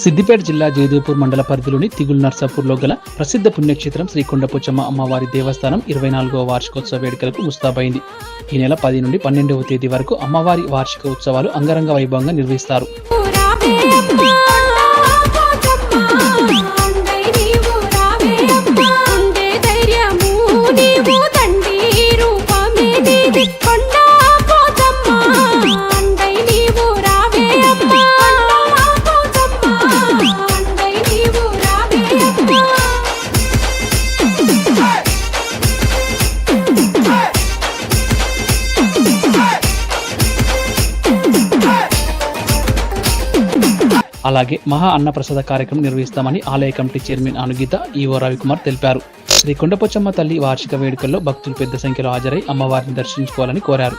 సిద్దిపేట జిల్లా జయదేవ్పూర్ మండల పరిధిలోని తిగుల్ నర్సాపూర్లో గల ప్రసిద్ధ పుణ్యక్షేత్రం శ్రీ కొండపోచమ్మ అమ్మవారి దేవస్థానం 24వ వార్షికోత్సవ వేడుకలకు ముస్తాబైంది. ఈ నెల 10 నుండి 12వ తేదీ వరకు అమ్మవారి వార్షిక ఉత్సవాలు అంగరంగ వైభవంగా నిర్వహిస్తారు. అలాగే మహా అన్నప్రసాద కార్యక్రమం నిర్వహిస్తామని ఆలయ committee chairman Anugeetha EO Ravikumar తెలిపారు. శ్రీ కొండపోచమ్మ తల్లి వార్షిక వేడుకల్లో భక్తులు పెద్ద సంఖ్యలో హాజరై అమ్మవారిని దర్శించుకోవాలని కోరారు.